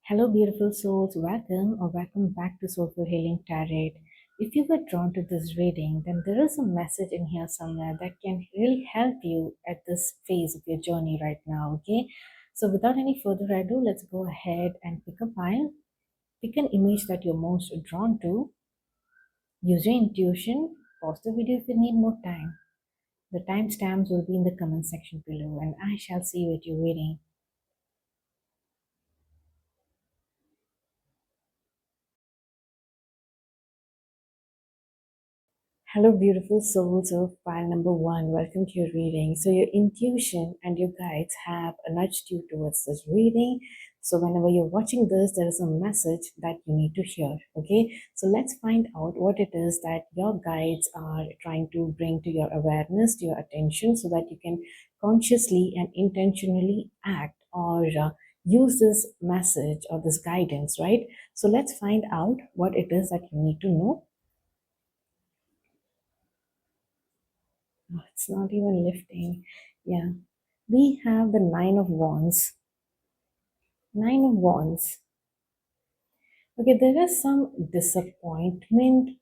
Hello, beautiful souls. Welcome or welcome back to Soulful Healing Tarot. If you were drawn to this reading, then there is a message in here somewhere that can really help you at this phase of your journey right now. Okay, so without any further ado, let's go ahead and pick a pile, pick an image that you're most drawn to, use your intuition, pause the video if you need more time. The timestamps will be in the comment section below, and I shall see you at your reading. Hello, beautiful souls of pile number one. Welcome to your reading. So, your intuition and your guides have nudged you towards this reading. So, whenever you're watching this, there is a message that you need to hear. Okay, so let's find out what it is that your guides are trying to bring to your awareness, to your attention, so that you can consciously and intentionally act or use this message or this guidance, right? So, let's find out what it is that you need to know. Oh, it's not even lifting. Yeah. We have the Nine of Wands. Nine of Wands. Okay, there is some disappointment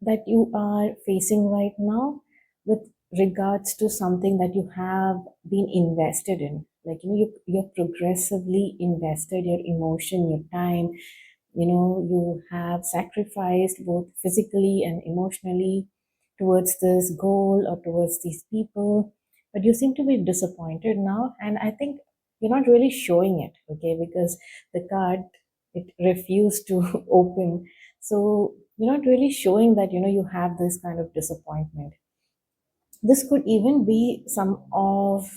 that you are facing right now with regards to something that you have been invested in. Like, you're progressively invested your emotion, your time. You have sacrificed both physically and emotionally towards this goal or towards these people, but you seem to be disappointed now, and I think you're not really showing it, okay, because the card, it refused to open. So you're not really showing that you have this kind of disappointment. This could even be some of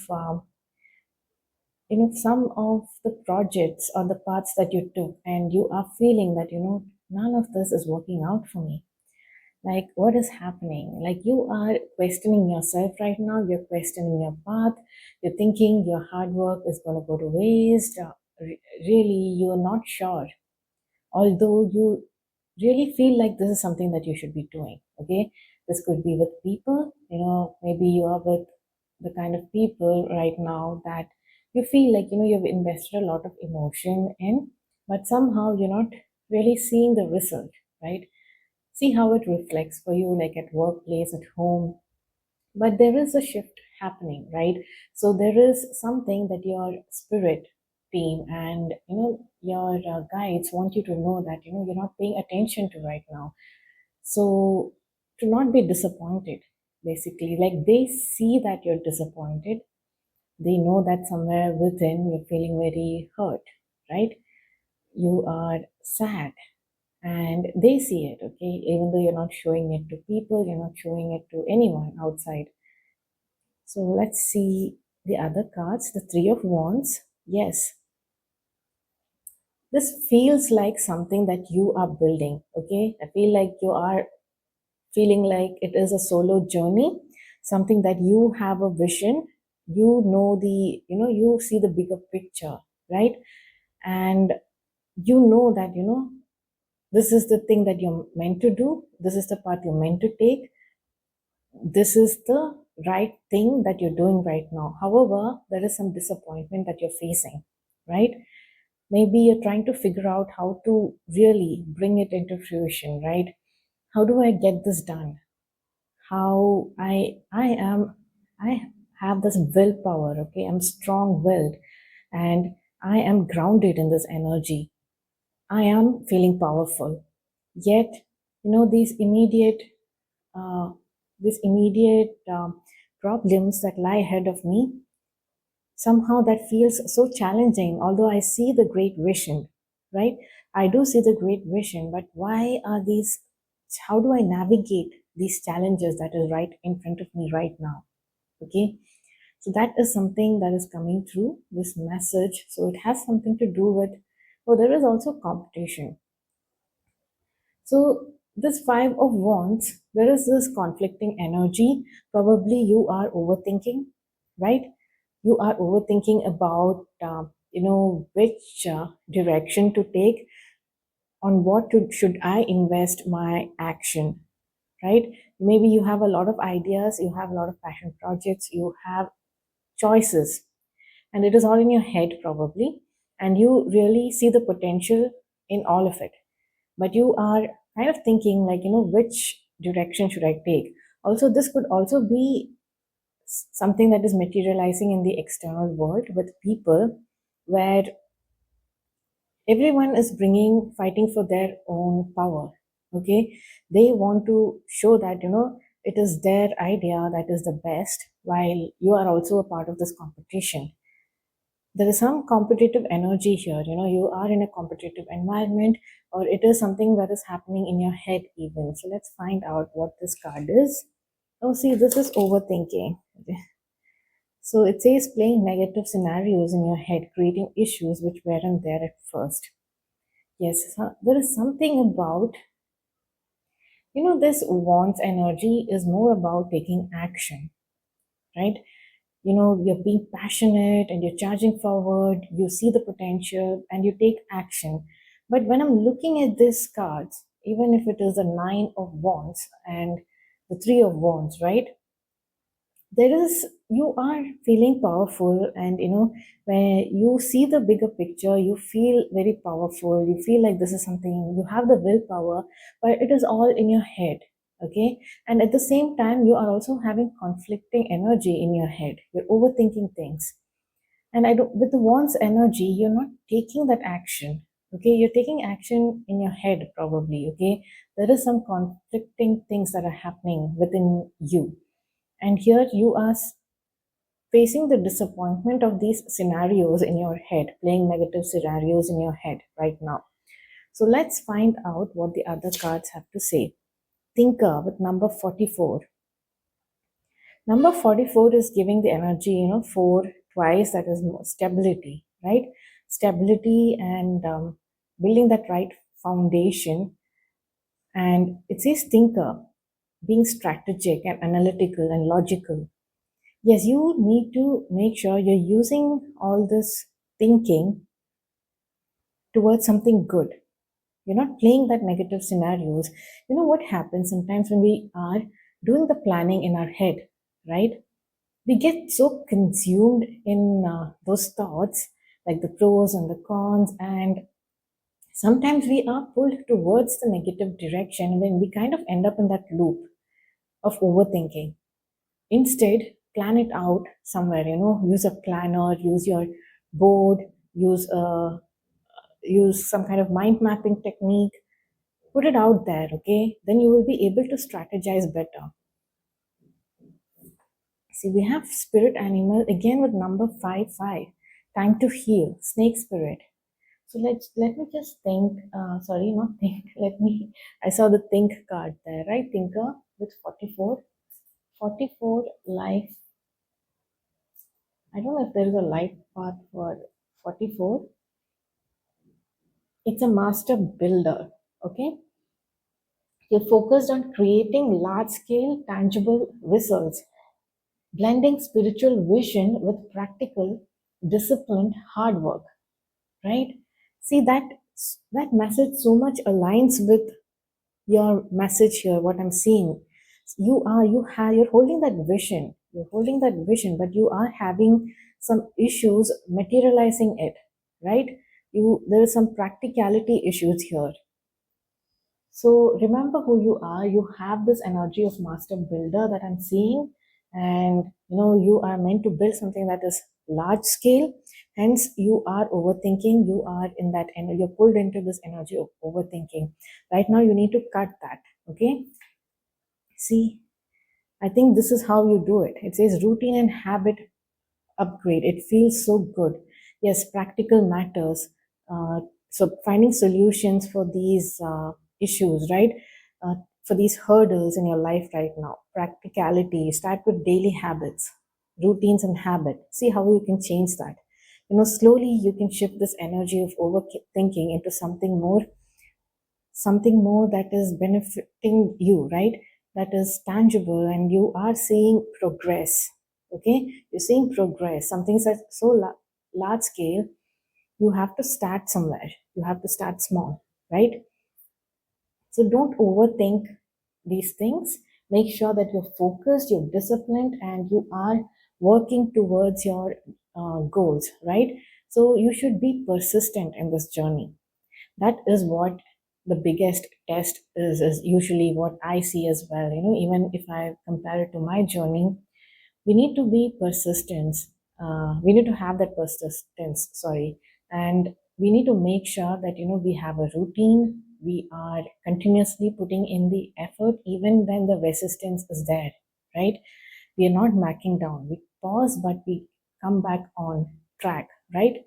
the projects or the paths that you took, and you are feeling that none of this is working out for me. Like, what is happening? Like, you are questioning yourself right now, you're questioning your path, you're thinking your hard work is going to go to waste. Really, you are not sure, although you really feel like this is something that you should be doing. Okay, this could be with people. Maybe you are with the kind of people right now that you feel like you've invested a lot of emotion in, but somehow you're not really seeing the result, right? See how it reflects for you, like at workplace, at home. But there is a shift happening, right? So there is something that your spirit team and your guides want you to know that you're not paying attention to right now. So to not be disappointed, basically, like they see that you're disappointed, they know that somewhere within you're feeling very hurt, right? You are sad, and they see it, okay, even though you're not showing it to people, you're not showing it to anyone outside. So let's see the other cards. The Three of Wands. Yes, this feels like something that you are building. Okay, I feel like you are feeling like it is a solo journey, something that you have a vision. You see the bigger picture, right? And you know that this is the thing that you're meant to do. This is the path you're meant to take. This is the right thing that you're doing right now. However, there is some disappointment that you're facing, right? Maybe you're trying to figure out how to really bring it into fruition, right? How do I get this done? How I have this willpower, okay? I'm strong-willed, and I am grounded in this energy. I am feeling powerful. Yet, these uh, immediate problems that lie ahead of me, somehow that feels so challenging. Although I see the great vision, right? I do see the great vision, but why are these? How do I navigate these challenges that is right in front of me right now? Okay, so that is something that is coming through this message. So it has something to do with. Oh, there is also competition. So, this Five of Wands, there is this conflicting energy. Probably you are overthinking, right? You are overthinking about, which direction to take, on should I invest my action, right? Maybe you have a lot of ideas, you have a lot of passion projects, you have choices, and it is all in your head probably. and you really see the potential in all of it. But you are kind of thinking, like, which direction should I take? Also, this could also be something that is materializing in the external world with people, where everyone is bringing fighting for their own power. Okay, they want to show that it is their idea that is the best, while you are also a part of this competition. There is some competitive energy here. You are in a competitive environment, or it is something that is happening in your head even. So let's find out what this card is. Oh, see, this is overthinking. So it says playing negative scenarios in your head, creating issues which weren't there at first. Yes, so there is something about, this wants energy is more about taking action, right? You're being passionate and you're charging forward, you see the potential and you take action. But when I'm looking at these cards, even if it is the Nine of Wands and the Three of Wands, right? There is, you are feeling powerful, and when you see the bigger picture, you feel very powerful, you feel like this is something, you have the willpower, but it is all in your head. Okay, and at the same time you are also having conflicting energy in your head, you're overthinking things. And I don't, with the Wands energy, you're not taking that action. Okay, you're taking action in your head probably. Okay, there is some conflicting things that are happening within you, and here you are facing the disappointment of these scenarios in your head, playing negative scenarios in your head right now. So let's find out what the other cards have to say. Thinker with number 44. Number 44 is giving the energy, four twice, that is more stability, right? Stability and building that right foundation. And it says thinker, being strategic and analytical and logical. Yes, you need to make sure you're using all this thinking towards something good. You're not playing that negative scenarios. You know what happens sometimes when we are doing the planning in our head, right? We get so consumed in those thoughts, like the pros and the cons, and sometimes we are pulled towards the negative direction when we kind of end up in that loop of overthinking. Instead, plan it out somewhere, use a planner, use your board, use a use some kind of mind mapping technique, put it out there. Okay, then you will be able to strategize better. See, we have spirit animal again with number 5 5. Time to heal, snake spirit. So let me just think. Sorry, not think. Let me. I saw the think card there, right? Thinker with 44. 44 life. I don't know if there is a life path for 44. It's a master builder. Okay. You're focused on creating large scale, tangible results, blending spiritual vision with practical, disciplined hard work, right? See, that message so much aligns with your message here, what I'm seeing. You're holding that vision. You're holding that vision, but you are having some issues materializing it, right? There is some practicality issues here. So remember who you are. You have this energy of master builder that I'm seeing, and you are meant to build something that is large scale. Hence, you are overthinking. You are in that energy. You're pulled into this energy of overthinking. Right now, you need to cut that. Okay. See, I think this is how you do it. It says routine and habit upgrade. It feels so good. Yes, practical matters. So finding solutions for these issues, right? For these hurdles in your life right now. Practicality. Start with daily habits, routines, and habit. See how you can change that. Slowly you can shift this energy of overthinking into something more that is benefiting you, right? That is tangible, and you are seeing progress. Okay, you're seeing progress. Something that's so large scale, you have to start somewhere. You have to start small, right? So don't overthink these things. Make sure that you're focused, you're disciplined, and you are working towards your goals, right? So you should be persistent in this journey. That is what the biggest test is usually what I see as well. Even if I compare it to my journey, we need to be persistent. We need to have that persistence, sorry. And we need to make sure that we have a routine. We are continuously putting in the effort even when the resistance is there, right? We are not backing down. We pause, but we come back on track, right?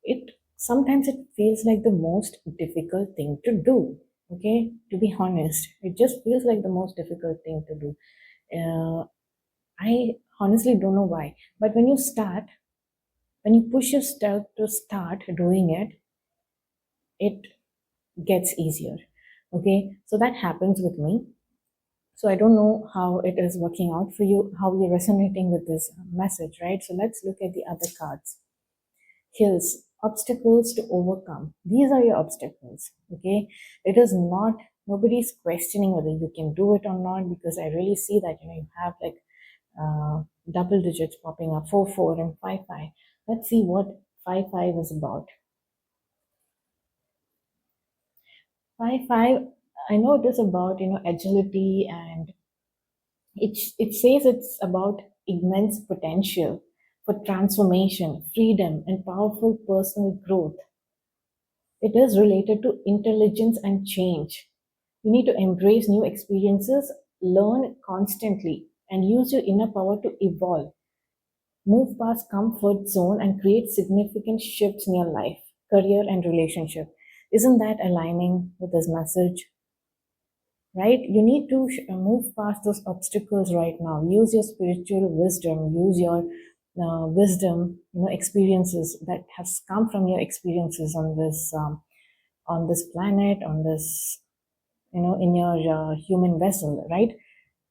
It sometimes it feels like the most difficult thing to do. Okay, to be honest, it just feels like the most difficult thing to do. I honestly don't know why, but when you push yourself to start doing it, it gets easier. Okay, so that happens with me. So I don't know how it is working out for you, how you're resonating with this message, right? So let's look at the other cards. Hills, obstacles to overcome. These are your obstacles. Okay, it is not, nobody's questioning whether you can do it or not, because I really see that you have like double digits popping up, 4 4 and 5 5. Let's see what 5 5 is about. 5 5, I know it is about agility, and it says it's about immense potential for transformation, freedom, and powerful personal growth. It is related to intelligence and change. You need to embrace new experiences, learn constantly, and use your inner power to evolve. Move past comfort zone and create significant shifts in your life, career, and relationship. Isn't that aligning with this message? Right? You need to move past those obstacles right now. Use your spiritual wisdom. Use your wisdom, experiences that has come from your experiences on this planet, on this, in your human vessel, right?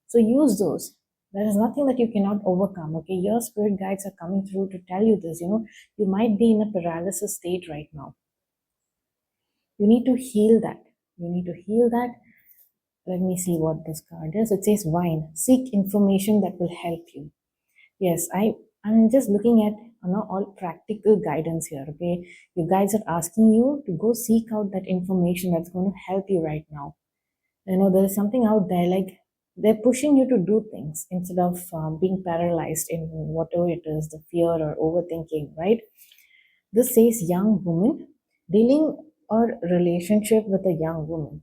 So use those. There is nothing that you cannot overcome. Okay, your spirit guides are coming through to tell you this. You might be in a paralysis state right now. You need to heal that. You need to heal that. Let me see what this card is. It says wine. Seek information that will help you. Yes, I'm just looking at all practical guidance here. Okay, you guys are asking you to go seek out that information that's going to help you right now. There is something out there, like they're pushing you to do things instead of being paralyzed in whatever it is, the fear or overthinking, right? This says young woman, dealing or relationship with a young woman.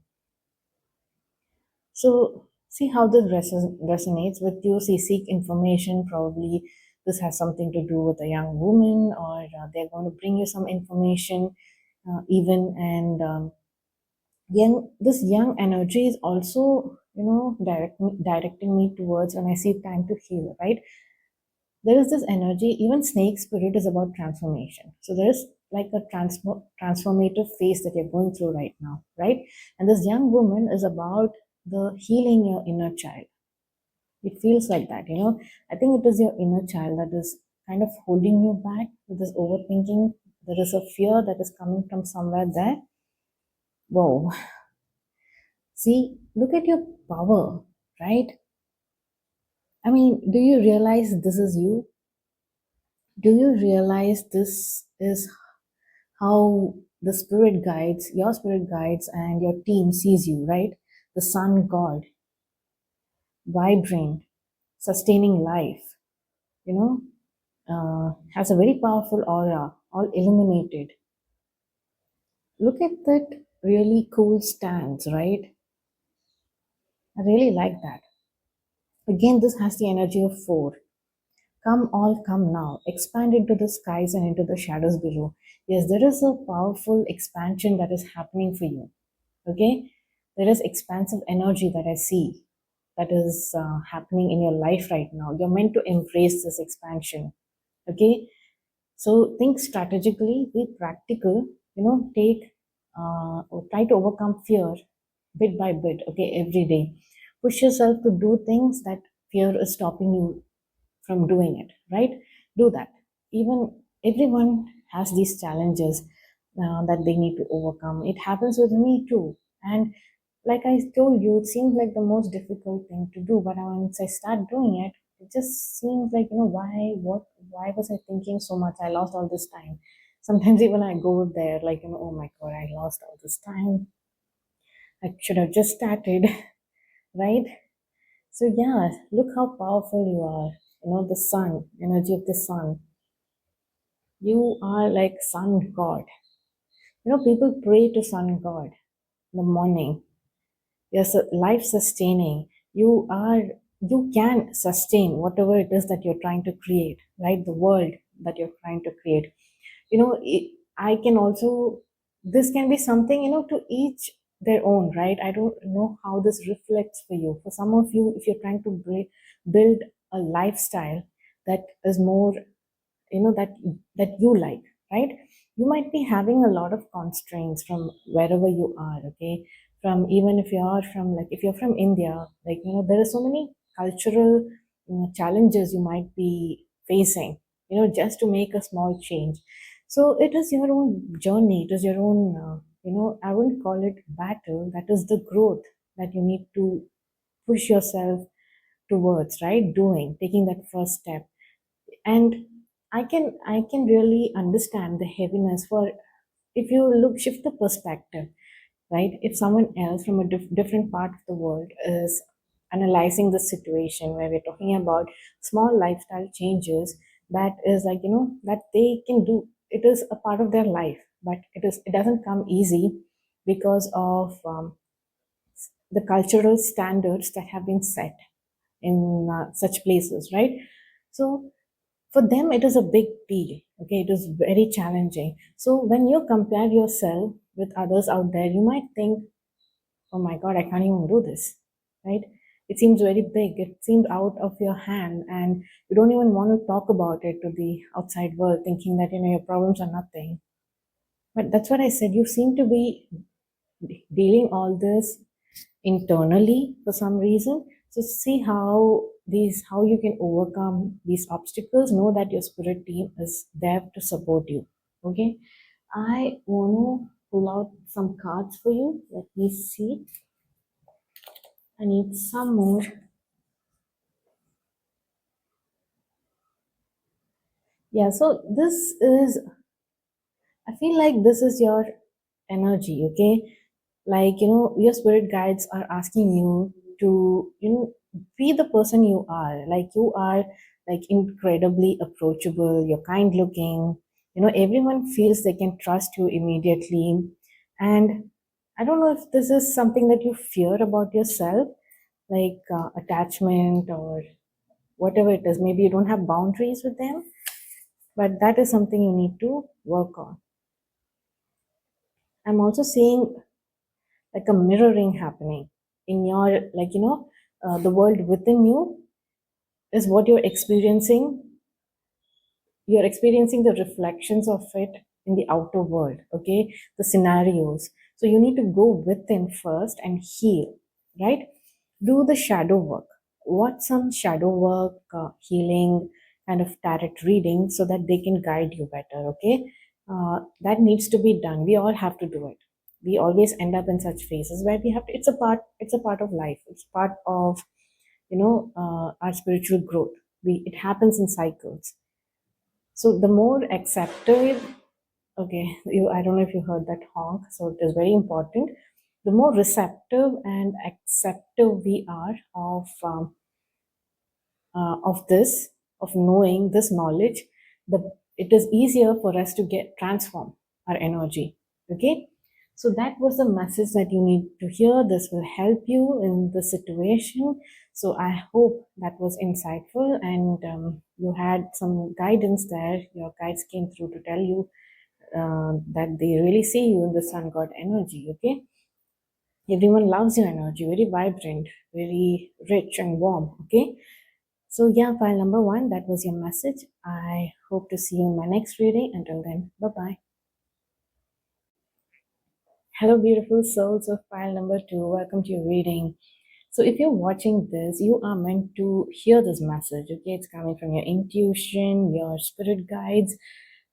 So see how this resonates with you. See, seek information. Probably this has something to do with a young woman, or they're going to bring you some information, even. And this young energy is also, directing me towards when I see time to heal. Right? There is this energy. Even snake spirit is about transformation. So there is like a transformative phase that you're going through right now, right? And this young woman is about the healing your inner child. It feels like that. I think it is your inner child that is kind of holding you back with this overthinking. There is a fear that is coming from somewhere there. Whoa. See, look at your power, right? I mean, do you realize this is you? Do you realize this is how the spirit guides, your spirit guides, and your team sees you, right? The sun god, vibrant, sustaining life, you know, has a very powerful aura, all illuminated. Look at that really cool stance, right? I really like that. Again, this has the energy of four. Come, all come now. Expand into the skies and into the shadows below. Yes, there is a powerful expansion that is happening for you. Okay? There is expansive energy that I see that is happening in your life right now. You're meant to embrace this expansion. Okay? So think strategically, be practical, take or try to overcome fear bit by bit, okay, every day. Push yourself to do things that fear is stopping you from doing it, right? Do that. Even everyone has these challenges that they need to overcome. It happens with me too. And like I told you, it seems like the most difficult thing to do. But once I start doing it, it just seems like, why was I thinking so much? I lost all this time. Sometimes even I go there, like, oh my God, I lost all this time. I should have just started, right? So yeah, look how powerful you are. The sun, energy of the sun. You are like sun god. People pray to sun god in the morning. You're life sustaining. You can sustain whatever it is that you're trying to create, right? The world that you're trying to create. I can also, this can be something, to each their own, right? I don't know how this reflects for you. For some of you, if you're trying to build a lifestyle that is more, that you like, right? You might be having a lot of constraints from wherever you are, okay? From, even if you are from, like, if you're from India, like, there are so many cultural, challenges you might be facing, just to make a small change. So it is your own journey, it is your own, I wouldn't call it battle, that is the growth that you need to push yourself towards, right? Doing, taking that first step. And I can really understand the heaviness, for if you look, shift the perspective, right? If someone else from a different part of the world is analyzing the situation where we're talking about small lifestyle changes, that is, like, that they can do, it is a part of their life, but it doesn't come easy because of, the cultural standards that have been set in, such places, right? So for them it is a big deal, okay? It is very challenging. So when you compare yourself with others out there, you might think, oh my God, I can't even do this, right? It seems very big, it seems out of your hand, and you don't even want to talk about it to the outside world, thinking that, your problems are nothing. But that's what I said, you seem to be dealing all this internally for some reason. So see how you can overcome these obstacles. Know that your spirit team is there to support you. Okay. I want to pull out some cards for you. Let me see. I need some more. Yeah, so this is, I feel like this is your energy, okay? Like, your spirit guides are asking you to, be the person you are. Like, you are, like, incredibly approachable, you're kind looking, everyone feels they can trust you immediately. And I don't know if this is something that you fear about yourself, like, attachment or whatever it is. Maybe you don't have boundaries with them, but that is something you need to work on. I'm also seeing like a mirroring happening in your, like, the world within you is what you're experiencing the reflections of it in the outer world, okay? The scenarios. So you need to go within first and heal, right? Do the shadow work. What some shadow work, healing, kind of tarot reading, so that they can guide you better, okay? That needs to be done. We all have to do it. We always end up in such phases where we have to, it's a part of life, it's part of, our spiritual growth. It happens in cycles. So the more accepted, okay, I don't know if you heard that honk, so it is very important. The more receptive and acceptive we are of this, of knowing this knowledge, it is easier for us to get transform our energy. Okay, so that was the message that you need to hear. This will help you in the situation. So I hope that was insightful, and you had some guidance there. Your guides came through to tell you that they really see you in the sun god energy. Okay, everyone loves your energy, very vibrant, very rich and warm. Okay, so, yeah, file number one, that was your message. I hope to see you in my next reading. Until then, bye bye. Hello, beautiful souls of file number two. Welcome to your reading. So, if you're watching this, you are meant to hear this message. Okay, it's coming from your intuition, your spirit guides.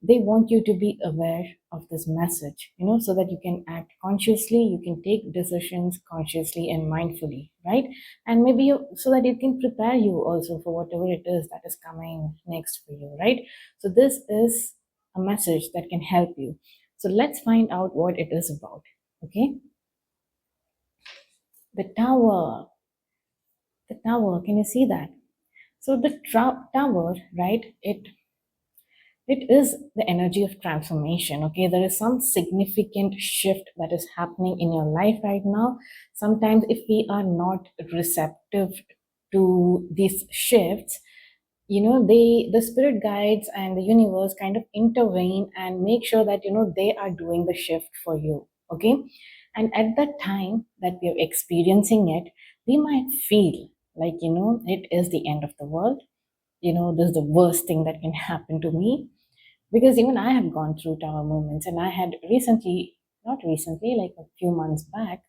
They want you to be aware of this message, so that you can act consciously, you can take decisions consciously and mindfully, right? And maybe so that it can prepare you also for whatever it is that is coming next for you, right? So this is a message that can help you. So let's find out what it is about. Okay, the tower, the tower. Can you see that? So the tower, right? It is the energy of transformation. Okay, there is some significant shift that is happening in your life right now. Sometimes, if we are not receptive to these shifts, the spirit guides and the universe kind of intervene and make sure that they are doing the shift for you. Okay, and at that time that we are experiencing it, we might feel like it is the end of the world. This is the worst thing that can happen to me, because even I have gone through tower moments, and I had recently, not recently, like a few months back,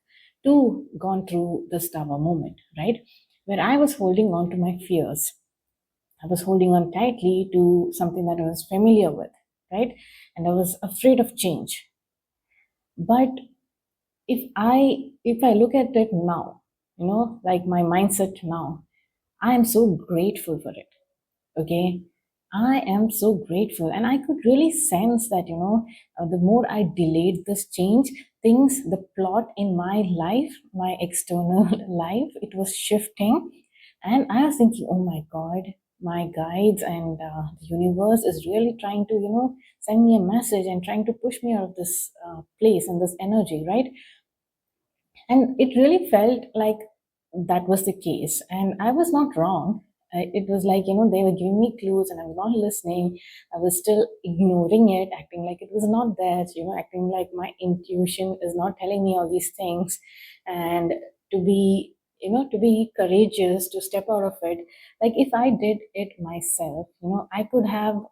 too, gone through this tower moment, right? Where I was holding on to my fears. I was holding on tightly to something that I was familiar with, right? And I was afraid of change. But if I look at it now, like my mindset now, I am so grateful for it. Okay, I am so grateful, and I could really sense that the more I delayed this change, the plot in my life, my external life, it was shifting. And I was thinking, oh my god, my guides and the universe is really trying to send me a message and trying to push me out of this place and this energy, right? And it really felt like that was the case. And I was not wrong. It was like, they were giving me clues and I was not listening. I was still ignoring it, acting like it was not there, acting like my intuition is not telling me all these things. And to be courageous, to step out of it. Like if I did it myself, I could have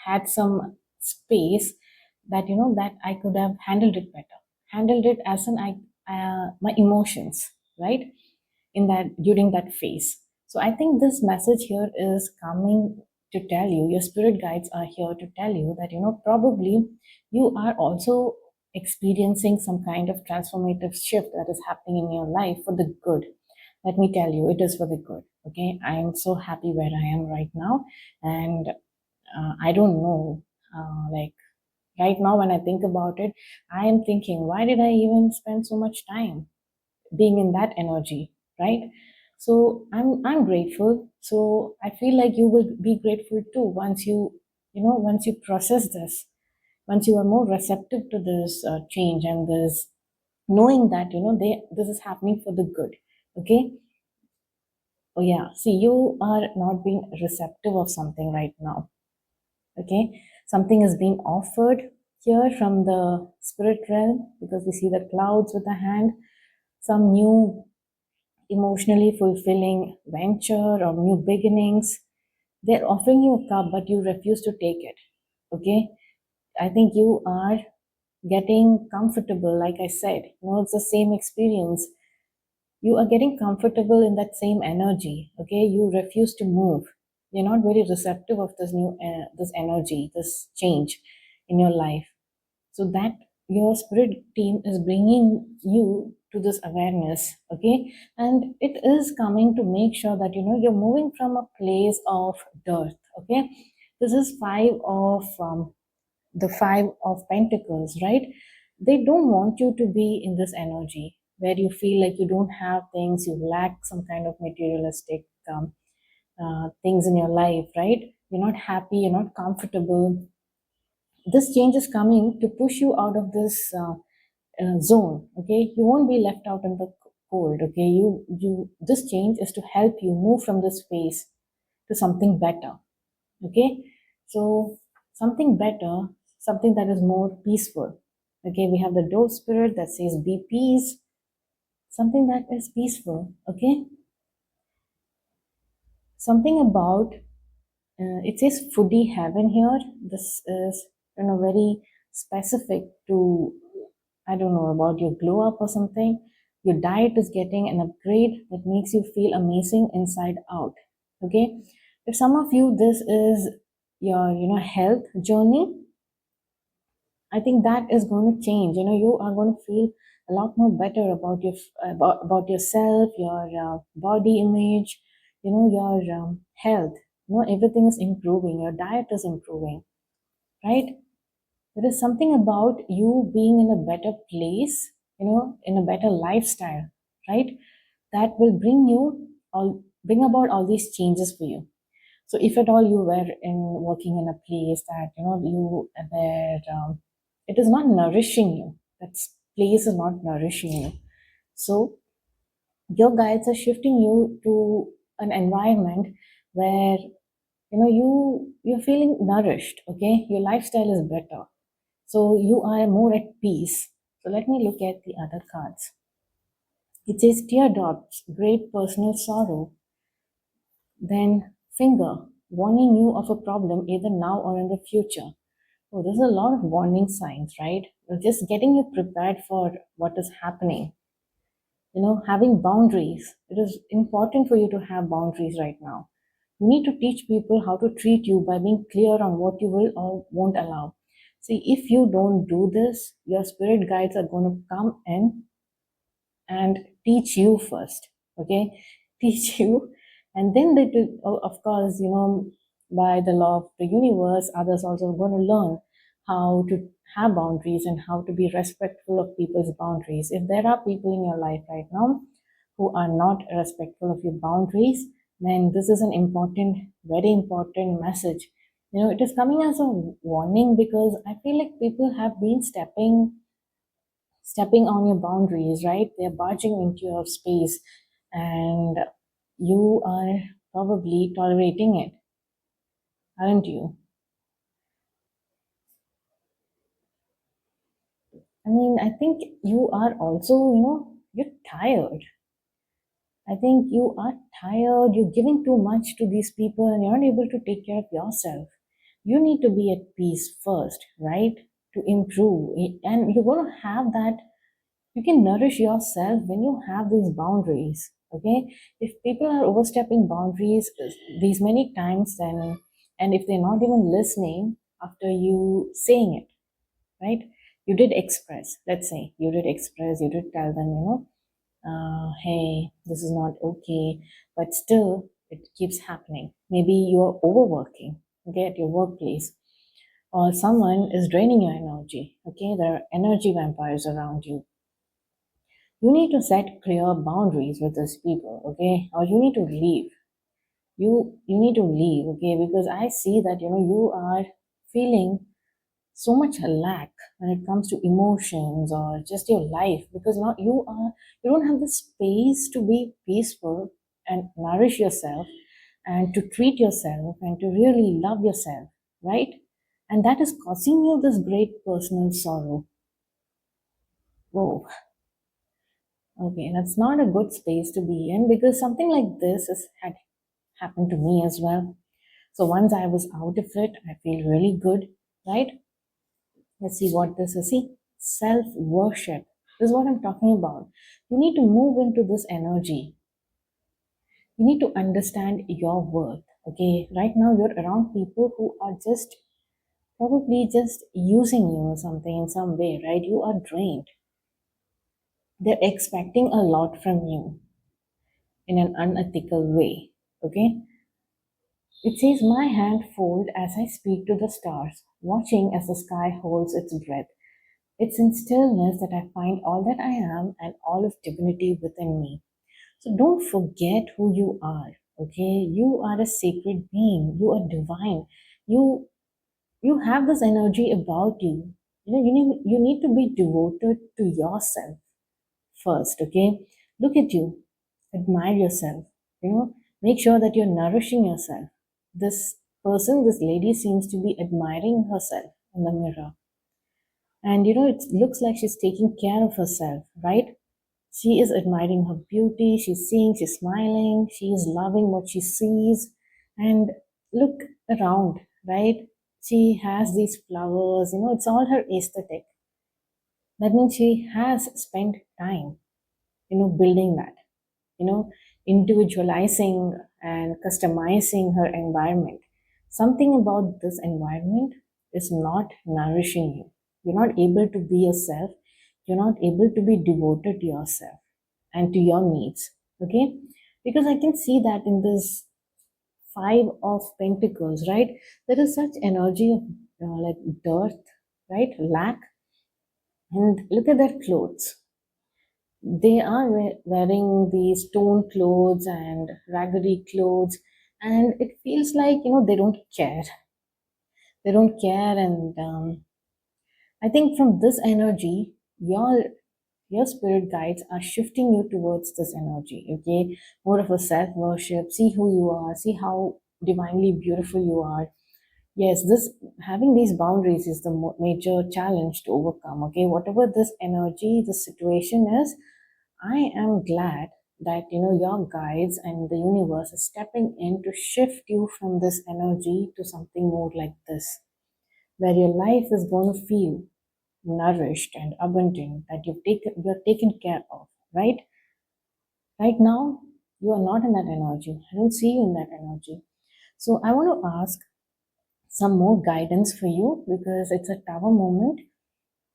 had some space that that I could have handled it better, handled it as my emotions, right, in that during that phase. So I think this message here is coming to tell you, your spirit guides are here to tell you that probably you are also experiencing some kind of transformative shift that is happening in your life for the good. Let me tell you, it is for the good. Okay, I am so happy where I am right now. And I don't know, like right now when I think about it, I am thinking, why did I even spend so much time being in that energy, right? So I'm grateful. So I feel like you will be grateful too once once you process this, once you are more receptive to this change and this knowing that this is happening for the good. Okay. Oh yeah. See, you are not being receptive of something right now. Okay, something is being offered here from the spirit realm, because we see the clouds with the hand, some new emotionally fulfilling venture or new beginnings. They're offering you a cup, but you refuse to take it. Okay, I think you are getting comfortable. Like I said, it's the same experience. You are getting comfortable in that same energy. Okay, you refuse to move. You're not very receptive of this energy, this change in your life. So that your spirit team is bringing you to this awareness. Okay, and it is coming to make sure that you're moving from a place of dearth. Okay, this is the five of pentacles, right? They don't want you to be in this energy where you feel like you don't have things, you lack some kind of materialistic things in your life, right? You're not happy, you're not comfortable. This change is coming to push you out of this zone. Okay, you won't be left out in the cold. Okay, this change is to help you move from this phase to something better. Okay, so something better, something that is more peaceful. Okay, we have the dove spirit that says be peace, something that is peaceful. Okay, something about it says foodie heaven here. This is very specific to, I don't know, about your glow up or something. Your diet is getting an upgrade that makes you feel amazing inside out. Okay, if some of you this is your health journey, I think that is going to change. You are going to feel a lot more better about about yourself, your body image, your health. Everything is improving. Your diet is improving. right? There is something about you being in a better place, in a better lifestyle, right? That will bring about all these changes for you. So if at all you were in working in a place that you that it is not nourishing you, that place is not nourishing you. So your guides are shifting you to an environment where you're feeling nourished. Okay, your lifestyle is better, so you are more at peace. So let me look at the other cards. It says teardrops, great personal sorrow. Then finger, warning you of a problem either now or in the future. Oh, there's a lot of warning signs, right? Just getting you prepared for what is happening. Having boundaries. It is important for you to have boundaries right now. You need to teach people how to treat you by being clear on what you will or won't allow. See, if you don't do this, your spirit guides are going to come in and teach you first. Okay, teach you, and then they do, of course, by the law of the universe, others also going to learn how to have boundaries and how to be respectful of people's boundaries. If there are people in your life right now who are not respectful of your boundaries, then this is an important, very important message. It is coming as a warning, because I feel like people have been stepping on your boundaries, right? They're barging into your space, and you are probably tolerating it, aren't you? I mean, I think you are also, you're tired. I think you are tired. You're giving too much to these people and you're not able to take care of yourself. You need to be at peace first, right? To improve. And you're going to have that. You can nourish yourself when you have these boundaries. Okay, if people are overstepping boundaries these many times, then, and if they're not even listening after you saying it, right? You did express, let's say you did express, you did tell them, hey, this is not okay, but still it keeps happening. Maybe you're overworking, okay, at your workplace, or someone is draining your energy. Okay, there are energy vampires around you. You need to set clear boundaries with these people, okay? Or you need to leave. You need to leave, okay? Because I see that you are feeling so much lack when it comes to emotions or just your life, because now you don't have the space to be peaceful and nourish yourself and to treat yourself and to really love yourself, right? And that is causing you this great personal sorrow. Whoa. Okay, that's not a good space to be in, because something like this had happened to me as well. So once I was out of it, I feel really good, right? Let's see what this is. See, self worship. This is what I'm talking about. You need to move into this energy. You need to understand your worth. Okay, right now you're around people who are just probably just using you or something in some way, right? You are drained. They're expecting a lot from you in an unethical way. Okay, it says, my hand fold as I speak to the stars, watching as the sky holds its breath. It's in stillness that I find all that I am and all of divinity within me. So don't forget who you are. Okay, you are a sacred being. You are divine. You you have this energy about you. You need to be devoted to yourself first. Okay, look at you, admire yourself. Make sure that you're nourishing yourself. This person, this lady, seems to be admiring herself in the mirror, and it looks like she's taking care of herself, right? She is admiring her beauty, she's seeing, she's smiling, she is loving what she sees. And look around, right? She has these flowers, it's all her aesthetic. That means she has spent time, building that, you know, individualizing and customizing her environment. Something about this environment is not nourishing you. You're not able to be yourself. You're not able to be devoted to yourself and to your needs. Okay? Because I can see that in this Five of Pentacles, right? There is such energy of like dearth, right? Lack. And look at their clothes. They are wearing these torn clothes and raggedy clothes, and it feels like, they don't care. They don't care, and I think from this energy, your spirit guides are shifting you towards this energy. Okay, more of a self worship. See who you are. See how divinely beautiful you are. Yes, this having these boundaries is the major challenge to overcome. Okay, whatever this energy, the situation is, I am glad that your guides and the universe is stepping in to shift you from this energy to something more like this, where your life is going to feel nourished and abundant, that you're taken care of. Right now, you are not in that energy. I don't see you in that energy. So I want to ask some more guidance for you, because it's a tower moment.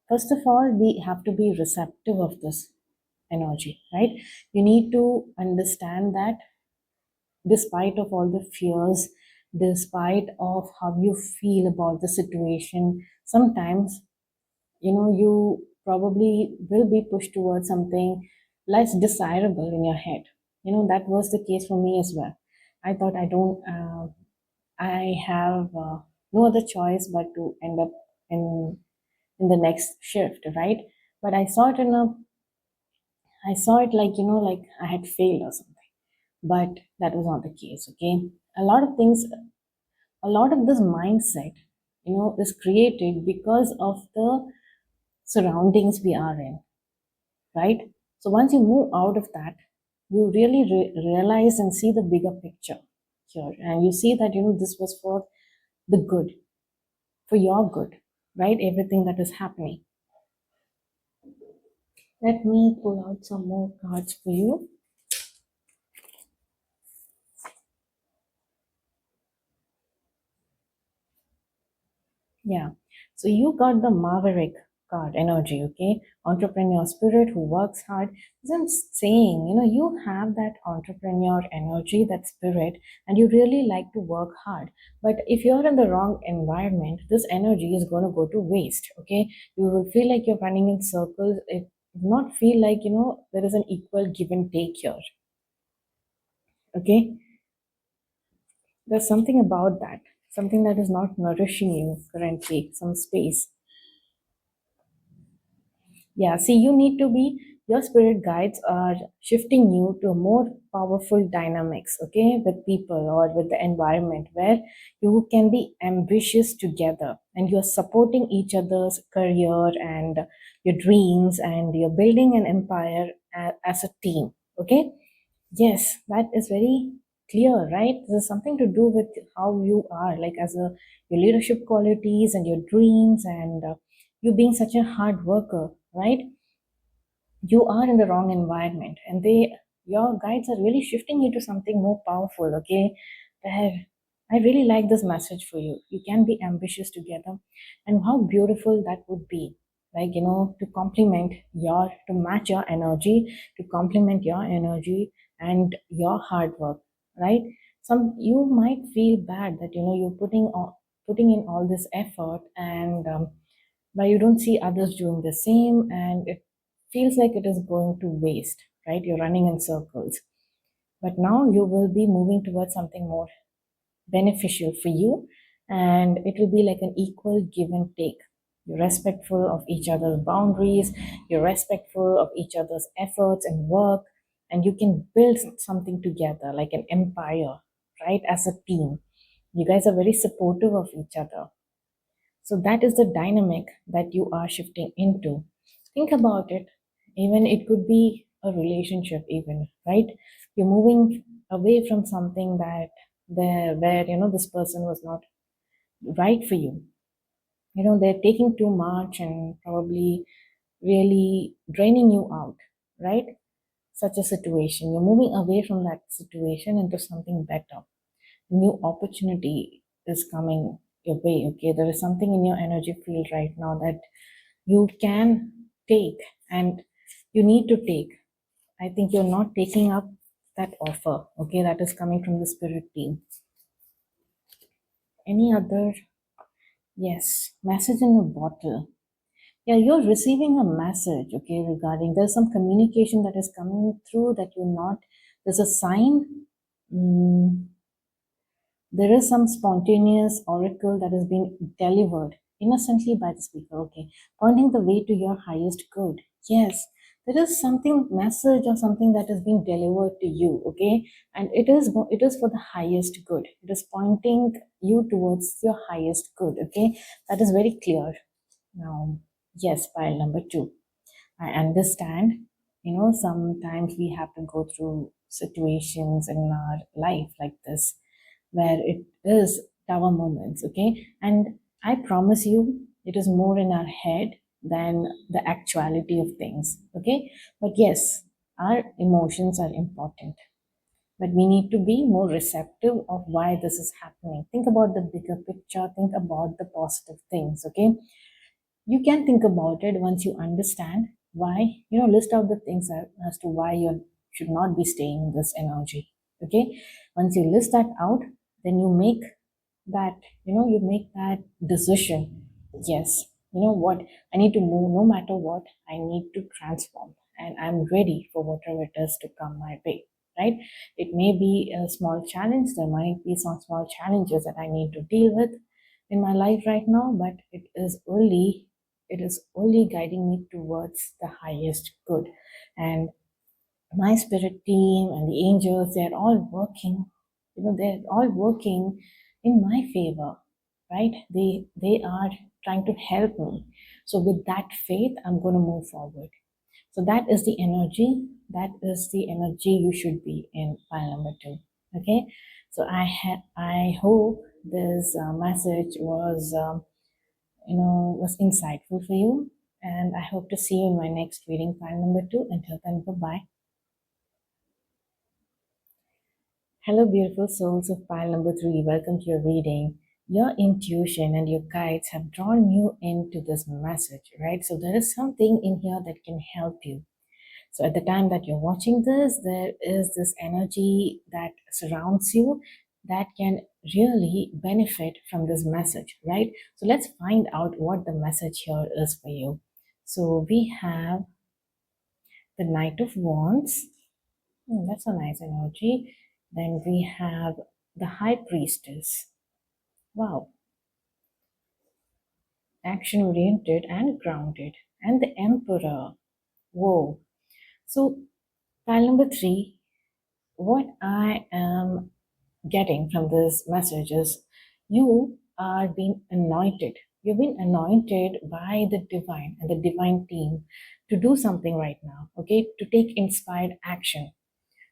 First of all, we have to be receptive of this energy, right? You need to understand that despite of all the fears, despite of how you feel about the situation, sometimes you probably will be pushed towards something less desirable in your head. That was the case for me as well. I thought I have no other choice but to end up in the next shift, right? But I saw it like, like I had failed or something. But that was not the case. Okay, a lot of things, a lot of this mindset, is created because of the surroundings we are in, right? So once you move out of that, you really realize and see the bigger picture here, and you see that this was for the good, for your good, right? Everything that is happening. Let me pull out some more cards for you. Yeah. So you got the Maverick card energy, okay? Entrepreneur spirit who works hard. So I'm saying, you have that entrepreneur energy, that spirit, and you really like to work hard. But if you're in the wrong environment, this energy is going to go to waste, okay? You will feel like you're running in circles. It will not feel like, there is an equal give and take here, okay? There's something about that, something that is not nourishing you currently, some space. Yeah, see, you need to be, your spirit guides are shifting you to a more powerful dynamics, okay, with people or with the environment, where you can be ambitious together and you're supporting each other's career and your dreams, and you're building an empire as a team, okay? Yes, that is very clear, right? This is something to do with how you are, like as a your leadership qualities and your dreams, and you being such a hard worker, right? You are in the wrong environment, and your guides are really shifting you to something more powerful. Okay, where I really like this message for you. You can be ambitious together, and how beautiful that would be. Like to complement to match your energy, to complement your energy and your hard work, right? Some you might feel bad that you're putting in all this effort, and but you don't see others doing the same, and it feels like it is going to waste, right? You're running in circles. But now you will be moving towards something more beneficial for you, and it will be like an equal give and take. You're respectful of each other's boundaries, you're respectful of each other's efforts and work, and you can build something together like an empire, right? As a team, you guys are very supportive of each other. So that is the dynamic that you are shifting into. Think about it. Even it could be a relationship, even, right? You're moving away from something that there where this person was not right for you. They're taking too much and probably really draining you out, right? Such a situation. You're moving away from that situation into something better. New opportunity is coming your way. Okay, there is something in your energy field right now that you can take, and you need to take. I think you're not taking up that offer, okay, that is coming from the spirit team. Any other Yes, message in a bottle. Yeah, you're receiving a message, okay, regarding there's some communication that is coming through that you're not, there's a sign. Mm, there is some spontaneous oracle that has been delivered innocently by the speaker, okay, pointing the way to your highest good. Yes, there is something message or something that has been delivered to you, okay, and it is for the highest good. It is pointing you towards your highest good, okay. That is very clear. Now, yes, pile number two. I understand, sometimes we have to go through situations in our life like this where it is tower moments, okay? And I promise you, it is more in our head than the actuality of things, okay? But yes, our emotions are important. But we need to be more receptive of why this is happening. Think about the bigger picture, think about the positive things, okay? You can think about it once you understand why, list out the things as to why you should not be staying in this energy, okay. Once you list that out, then you make that decision. Yes, you know what, I need to move. No matter what, I need to transform, and I'm ready for whatever it is to come my way, right? It may be a small challenge, there might be some small challenges that I need to deal with in my life right now, but it is only guiding me towards the highest good. And my spirit team and the angels, they're all working, they're all working in my favor, right? They are trying to help me. So with that faith, I'm going to move forward. So that is the energy. That is the energy you should be in pile number two. Okay. So I hope this message was insightful for you, and I hope to see you in my next reading, pile number two. Until then, bye bye. Hello, beautiful souls of pile number three. Welcome to your reading. Your intuition and your guides have drawn you into this message, right? So there is something in here that can help you. So at the time that you're watching this, there is this energy that surrounds you that can really benefit from this message, right? So let's find out what the message here is for you. So we have the Knight of Wands. That's a nice energy. Then we have the High Priestess. Wow, action oriented and grounded. And the Emperor. Whoa. So, pile number three, what I am getting from this message is you are being anointed. You've been anointed by the divine and the divine team to do something right now, okay? To take inspired action.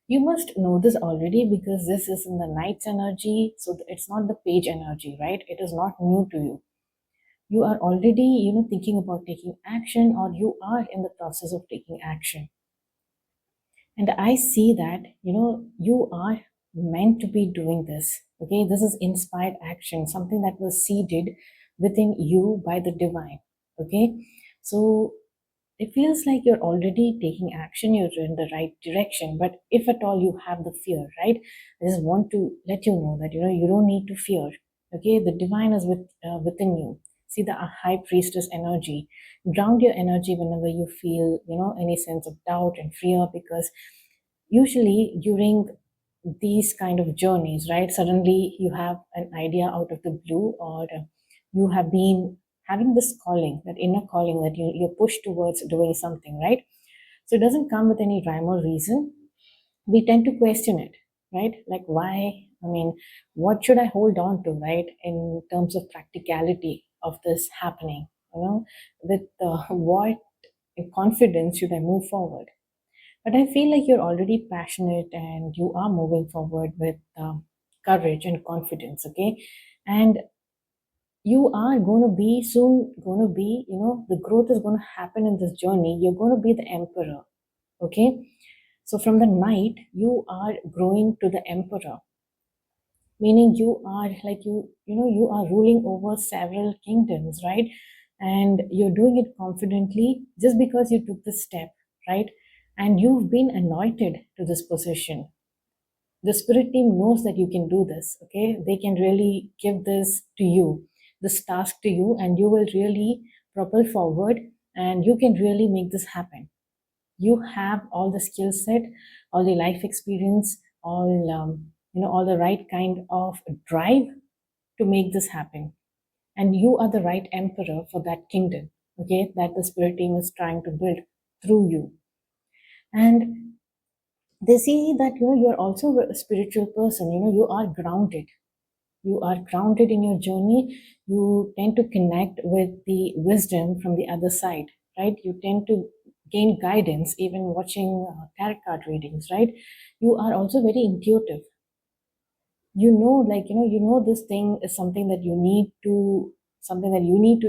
You must know this already because this is in the night's energy, so it's not the page energy, right? It is not new to you. You are already, thinking about taking action, or you are in the process of taking action. And I see that, you are meant to be doing this. Okay, this is inspired action, something that was seeded within you by the divine. Okay, so it feels like you're already taking action, you're in the right direction. But if at all you have the fear, right? I just want to let you know that you don't need to fear. Okay, the divine is within you. See the high priestess energy. Ground your energy whenever you feel any sense of doubt and fear, because usually during these kind of journeys, right, suddenly you have an idea out of the blue, or you have been having this calling, that inner calling, that you're pushed towards doing something, right? So it doesn't come with any rhyme or reason. We tend to question it, right? Like, why? I mean, what should I hold on to, right, in terms of practicality of this happening, with what confidence should I move forward? But I feel like you're already passionate and you are moving forward with courage and confidence, okay? And you are going to be soon going to be, the growth is going to happen in this journey. You're going to be the emperor, okay? So from the knight, you are growing to the emperor, meaning you are like you are ruling over several kingdoms, right? And you're doing it confidently just because you took the step, right? And you've been anointed to this position. The spirit team knows that you can do this, okay? They can really give this to you. this task to you, and you will really propel forward, and you can really make this happen. You have all the skill set, all the life experience, all the right kind of drive to make this happen. And you are the right emperor for that kingdom, okay, that the spirit team is trying to build through you. And they see that you're also a spiritual person. You are grounded. You are grounded in your journey. You tend to connect with the wisdom from the other side, right? You tend to gain guidance even watching tarot card readings, right? You are also very intuitive. You know this thing is something that you need to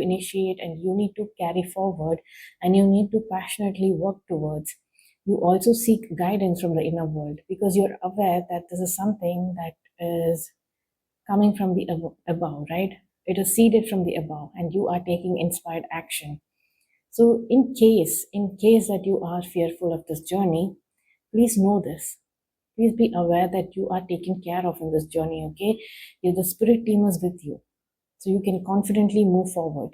initiate, and you need to carry forward, and you need to passionately work towards. You also seek guidance from the inner world, because you're aware that this is something that is coming from the above, right? It is seeded from the above, and you are taking inspired action. So in case that you are fearful of this journey, please know this. Please be aware that you are taken care of in this journey, okay? The spirit team is with you, so you can confidently move forward.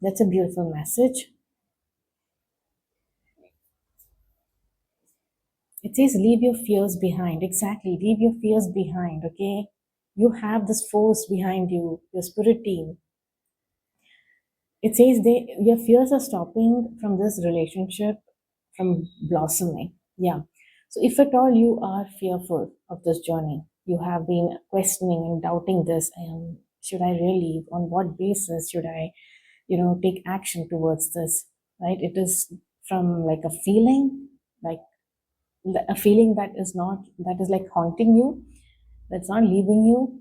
That's a beautiful message. It says, leave your fears behind. Exactly, leave your fears behind, okay? You have this force behind you, your spirit team. It says your fears are stopping from this relationship from blossoming. Yeah. So if at all you are fearful of this journey, you have been questioning and doubting this, should I really, on what basis should I, take action towards this, right? It is from like a feeling, like a feeling that is like haunting you, that's not leaving you.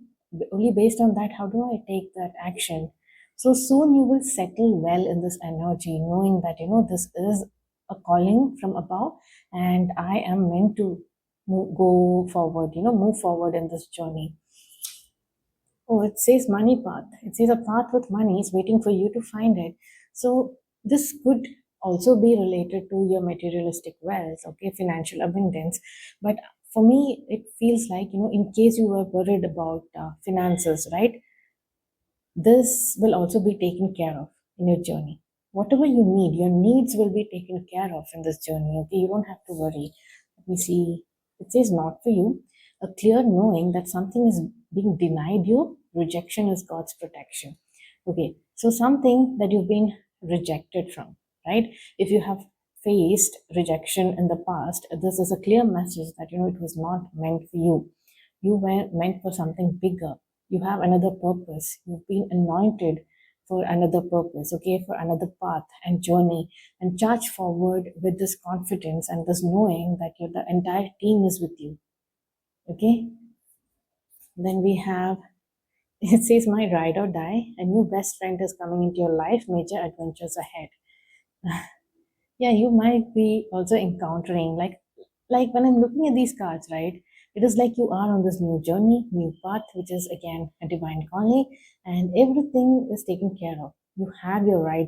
Only based on that, how do I take that action? So soon you will settle well in this energy, knowing that this is a calling from above, and I am meant to go forward, move forward in this journey. Oh, it says money path. It says a path with money is waiting for you to find it. So this could also be related to your materialistic wealth, okay, financial abundance. But for me, it feels like, in case you were worried about finances, right? This will also be taken care of in your journey. Whatever you need, your needs will be taken care of in this journey, okay? You don't have to worry. Let me see. It says not for you. A clear knowing that something is being denied you, rejection is God's protection. Okay, so something that you've been rejected from, right? If you have faced rejection in the past, this is a clear message that it was not meant for you. You were meant for something bigger. You have another purpose. You've been anointed for another purpose, okay, for another path and journey, and charge forward with this confidence and this knowing that the entire team is with you, okay? Then we have, it says, my ride or die, a new best friend is coming into your life, major adventures ahead. Yeah, you might be also encountering, like when I'm looking at these cards, right? It is like you are on this new journey, new path, which is again a divine calling, and everything is taken care of. You have your ride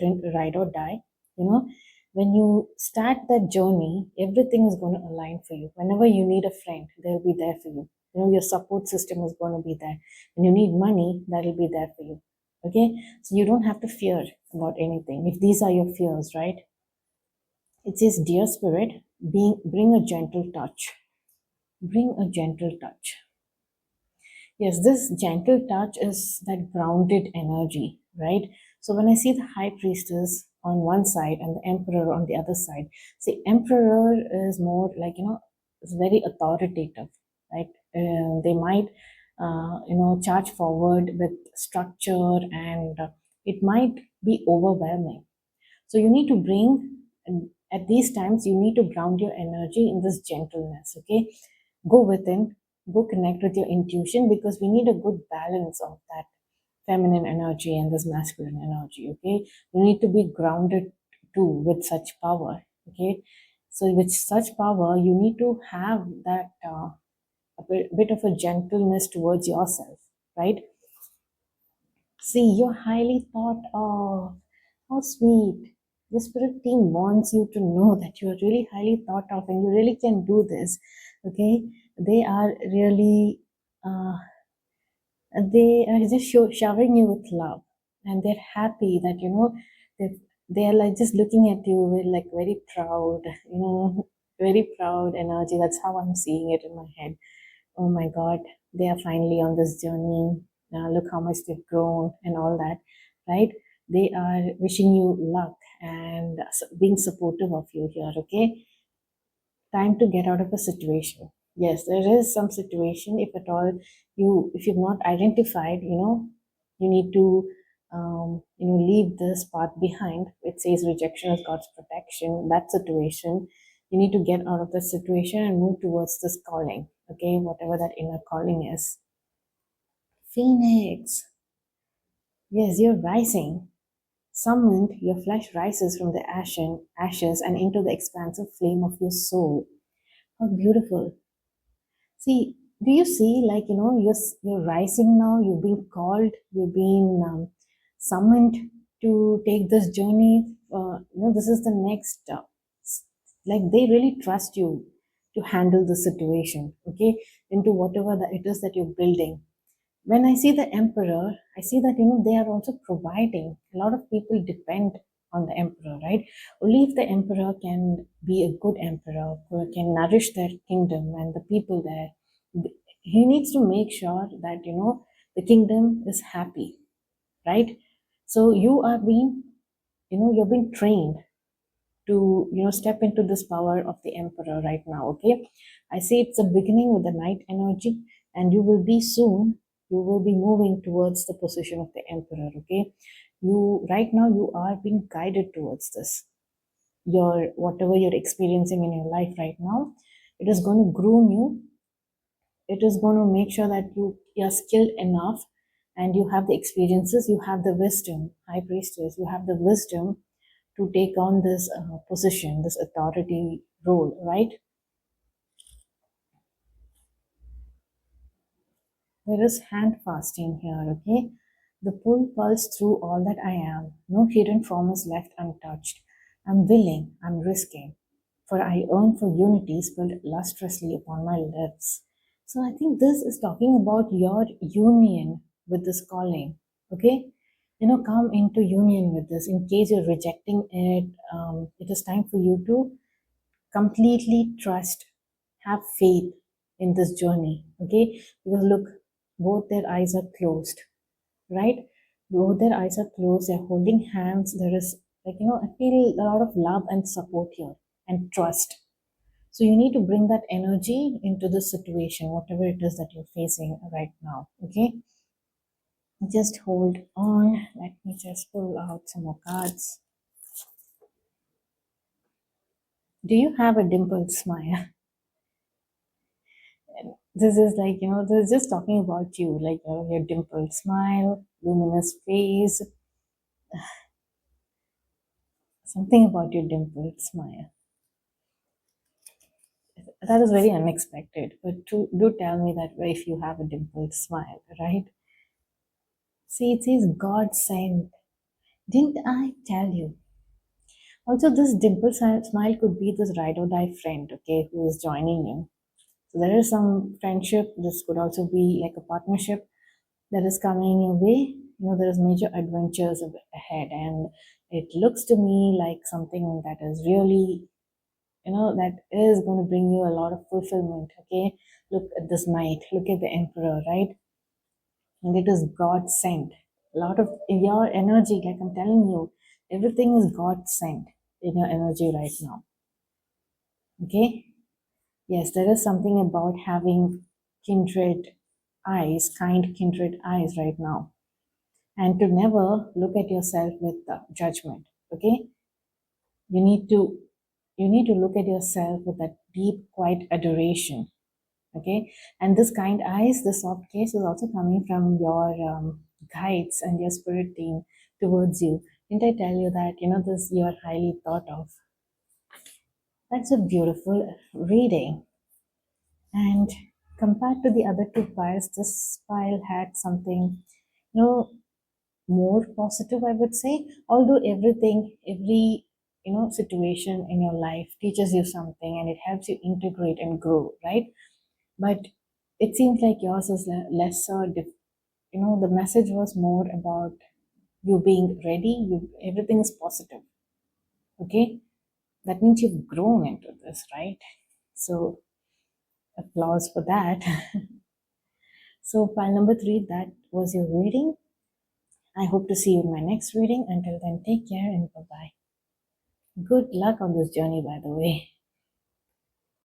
or die. You know, when you start that journey, everything is going to align for you. Whenever you need a friend, they'll be there for you. Your support system is going to be there. When you need money, that'll be there for you. Okay, so you don't have to fear about anything if these are your fears, right? It says, dear spirit, bring a gentle touch. Bring a gentle touch. Yes, this gentle touch is that grounded energy, right? So when I see the high priestess on one side and the emperor on the other side, see, emperor is more like, it's very authoritative, right? They might, charge forward with structure, and it might be overwhelming. So you need to bring, and at these times, you need to ground your energy in this gentleness, okay? Go within, go connect with your intuition, because we need a good balance of that feminine energy and this masculine energy, okay? You need to be grounded too with such power, okay? So with such power, you need to have that bit of a gentleness towards yourself, right? See, you're highly thought of. How sweet. The spirit team wants you to know that you're really highly thought of and you really can do this. Okay? They are really and they are just showering you with love, and they're happy that they they're like just looking at you with like very proud, very proud energy. That's how I'm seeing it in my head. Oh my God, they are finally on this journey. Look how much they've grown and all that, right? They are wishing you luck and being supportive of you here, okay? Time to get out of a situation. Yes, there is some situation. If at all if you've not identified, you need to leave this path behind. It says rejection is God's protection. That situation, you need to get out of the situation and move towards this calling. Okay, whatever that inner calling is. Phoenix. Yes, you're rising. Summoned, your flesh rises from the ashes and into the expansive flame of your soul. How beautiful. See, do you see, like, you're rising now, you've been called, you've been summoned to take this journey. This is the next, like, they really trust you to handle the situation, okay, into whatever that it is that you're building. When I see the emperor, I see that they are also providing. A lot of people depend on the emperor, right? Only if the emperor can be a good emperor, who can nourish their kingdom and the people there, he needs to make sure that the kingdom is happy, right? So you're being trained to step into this power of the emperor right now, okay? I say it's a beginning with the night energy, and you will be moving towards the position of the emperor, okay? Right now you are being guided towards this. Whatever you're experiencing in your life right now, it is going to groom you. It is going to make sure that you are skilled enough, and you have the experiences, you have the wisdom. High priestess, you have the wisdom to take on this position, this authority role, right? There is hand fasting here, okay? The pull pulse through all that I am. No hidden form is left untouched. I'm willing, I'm risking, for I yearn for unity spilled lustrously upon my lips. So I think this is talking about your union with this calling, okay? Come into union with this. In case you're rejecting it, it is time for you to completely trust, have faith in this journey, okay? Because look, both their eyes are closed, right? Both their eyes are closed, they're holding hands. There is, like, I feel a lot of love and support here and trust. So you need to bring that energy into the situation, whatever it is that you're facing right now, okay? Just hold on. Let me just pull out some more cards. Do you have a dimpled smile? This is like, this is just talking about you, like your dimpled smile, luminous face, something about your dimpled smile. That is very unexpected, but do tell me that if you have a dimpled smile, right? See, it says God sent. Didn't I tell you? Also, this dimpled smile could be this ride or die friend, okay, who is joining you. So there is some friendship. This could also be like a partnership that is coming your way. There's major adventures ahead, and it looks to me like something that is really, that is going to bring you a lot of fulfillment. Okay, look at this knight, look at the emperor, right? And it is God sent. A lot of your energy, like I'm telling you, everything is God sent in your energy right now. Okay, yes, there is something about having kindred eyes, kind kindred eyes right now, and to never look at yourself with judgment, okay? You need to you need to look at yourself with that deep quiet adoration, okay? And this kind eyes, this soft gaze is also coming from your guides and your spirit team towards you. Didn't I tell you that this, you are highly thought of? That's a beautiful reading. And compared to the other two piles, this pile had something, you know more positive, I would say. Although every situation in your life teaches you something, and it helps you integrate and grow, right? But it seems like yours is lesser the message was more about you being ready, everything is positive. Okay? That means you've grown into this, right? So applause for that. So file number 3, that was your reading. I hope to see you in my next reading. Until then, take care and bye bye. Good luck on this journey, by the way.